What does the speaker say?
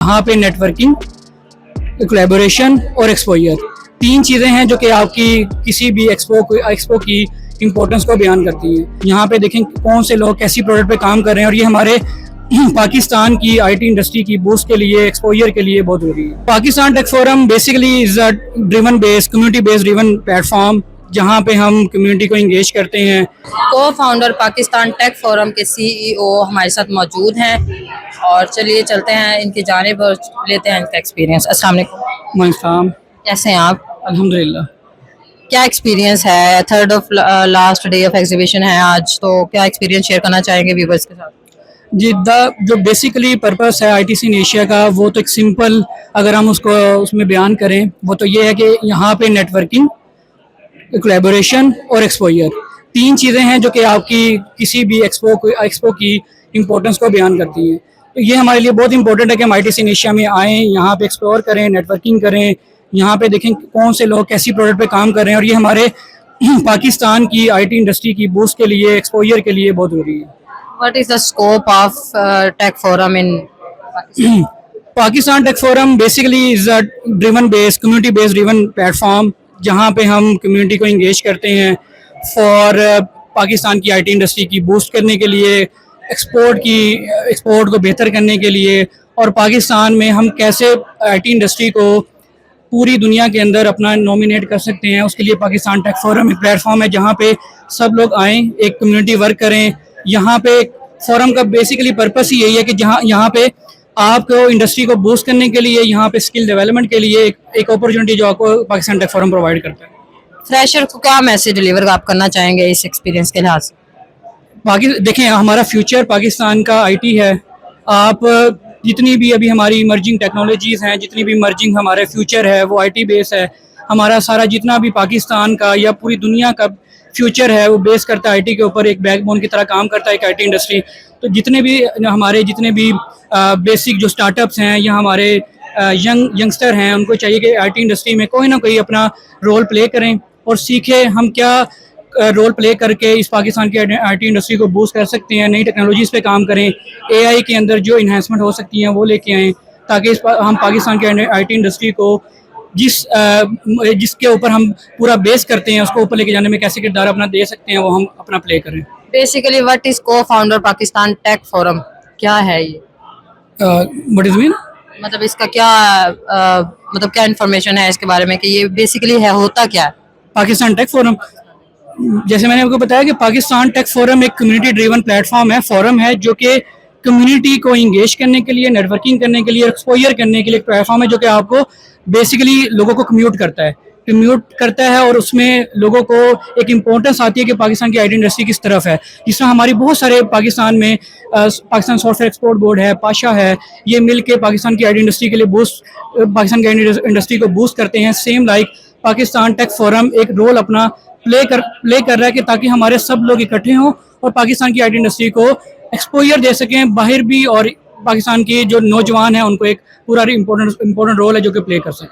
यहाँ पे networking, collaboration और एक्सपोजर, तीन चीज़ें हैं जो कि आपकी किसी भी एक्सपो की इम्पोर्टेंस को बयान करती हैं। यहाँ पे देखें कौन से लोग कैसी प्रोडक्ट पे काम कर रहे हैं और ये हमारे पाकिस्तान की आईटी इंडस्ट्री की बूस्ट के लिए, एक्सपोजर के लिए बहुत जरूरी है। Pakistan tech forum basically is a driven based, community based driven platform जहाँ पे हम कम्युनिटी को इंगेज करते हैं। को फाउंडर पाकिस्तान टेक फोरम के सीईओ हमारे साथ मौजूद हैं और चलिए चलते हैं इनकी जानिब और लेते हैं इनका एक्सपीरियंस। अस्सलाम वालेकुम, कैसे हैं आप? अल्हम्दुलिल्लाह। क्या एक्सपीरियंस है? Third of last day of exhibition है आज, तो क्या एक्सपीरियंस शेयर करना चाहेंगे व्यूवर्स के साथ? जी, जो बेसिकली पर्पस है आईटीसी इन एशिया का, वो तो एक सिंपल अगर हम उसको उसमें बयान करें वो तो ये है कि यहाँ पे नेटवर्किंग, कोलैबोरेशन और एक्सपोजर, तीन चीज़ें हैं जो कि आपकी किसी भी एक्सपो की इम्पोर्टेंस को बयान करती हैं। तो ये हमारे लिए बहुत इंपॉर्टेंट है कि हम आईटीसी इन एशिया में आएँ, यहाँ पे एक्सप्लोर करें, नेटवर्किंग करें, यहाँ पे देखें कौन से लोग कैसी प्रोडक्ट पे काम कर रहे हैं और ये हमारे पाकिस्तान की आईटी इंडस्ट्री की बूस्ट के लिए, एक्सपोजर के लिए बहुत जरूरी है। What is the scope of tech forum in Pakistan? Pakistan tech forum basically is a driven based, community based driven platform जहाँ पे हम कम्युनिटी को इंगेज करते हैं फॉर पाकिस्तान की आईटी इंडस्ट्री की बूस्ट करने के लिए, एक्सपोर्ट को बेहतर करने के लिए, और पाकिस्तान में हम कैसे आईटी इंडस्ट्री को पूरी दुनिया के अंदर अपना नॉमिनेट कर सकते हैं। उसके लिए पाकिस्तान टेक फोरम एक प्लेटफॉर्म है जहाँ पे सब लोग आएँ, एक कम्युनिटी वर्क करें। यहाँ पे फोरम का बेसिकली पर्पस ही यही है कि यहाँ पे आपको इंडस्ट्री को बूस्ट करने के लिए, यहाँ पे स्किल डेवलपमेंट के लिए एक अपॉर्चुनिटी जो आपको पाकिस्तान टेक फोरम प्रोवाइड करता है। फ्रेशर को क्या मैसेज डिलीवर आप करना चाहेंगे इस एक्सपीरियंस के लिहाज से? देखें, हमारा फ्यूचर पाकिस्तान का आईटी है। आप जितनी भी अभी हमारी इमर्जिंग टेक्नोलॉजीज़ हैं, जितनी भी इमर्जिंग हमारे फ्यूचर है वो आईटी बेस है। हमारा सारा जितना भी पाकिस्तान का या पूरी दुनिया का फ्यूचर है वो बेस करता है आईटी के ऊपर, एक बैकबोन की तरह काम करता है एक आईटी इंडस्ट्री। तो जितने भी बेसिक जो स्टार्टअप्स हैं या हमारे यंगस्टर हैं, उनको चाहिए कि आईटी इंडस्ट्री में कोई ना कोई अपना रोल प्ले करें और सीखें हम क्या रोल प्ले करके इस पाकिस्तान की आईटी इंडस्ट्री को बूस्ट कर सकते हैं। नई टेक्नोलॉजीज़ पे काम करें, एआई के अंदर जो इन्हांसमेंट हो सकती हैं वो लेके आएँ, ताकि हम पाकिस्तान की आईटी इंडस्ट्री को जिसके ऊपर हम पूरा बेस करते हैं उसको ऊपर लेके जाने में कैसे किरदार अपना दे सकते हैं वो हम अपना प्ले करें। बेसिकली व्हाट इज को फाउंडर पाकिस्तान टेक फोरम, क्या है ये? व्हाट इज मीन, मतलब इसका क्या मतलब क्या इन्फॉर्मेशन है इसके बारे में कि ये बेसिकली है, होता क्या है? पाकिस्तान टेक फोरम, जैसे मैंने आपको बताया कि पाकिस्तान टेक फोरम एक कम्युनिटी ड्रिवन प्लेटफॉर्म है, फोरम है जो कि कम्युनिटी को इंगेज करने के लिए, नेटवर्किंग करने के लिए, एक्सपोजर करने के लिए एक प्लेटफॉर्म है जो कि आपको बेसिकली लोगों को कम्यूट करता है और उसमें लोगों को एक इम्पोर्टेंस आती है कि पाकिस्तान की आईटी इंडस्ट्री किस तरफ है। जिसमें हमारी बहुत सारे पाकिस्तान में पाकिस्तान सॉफ्टवेयर एक्सपोर्ट बोर्ड है, पाशा है, ये मिल के पाकिस्तान की आईटी इंडस्ट्री के लिए पाकिस्तान की इंडस्ट्री को बूस्ट करते हैं। Same like Pakistan tech forum एक रोल अपना प्ले कर रहा है कि ताकि हमारे सब लोग इकट्ठे हों और पाकिस्तान की आईटी इंडस्ट्री को एक्सपोजर दे सकें बाहर भी, और पाकिस्तान के जो नौजवान हैं उनको एक पूरा इम्पोर्टेंट रोल है जो कि प्ले कर सकें।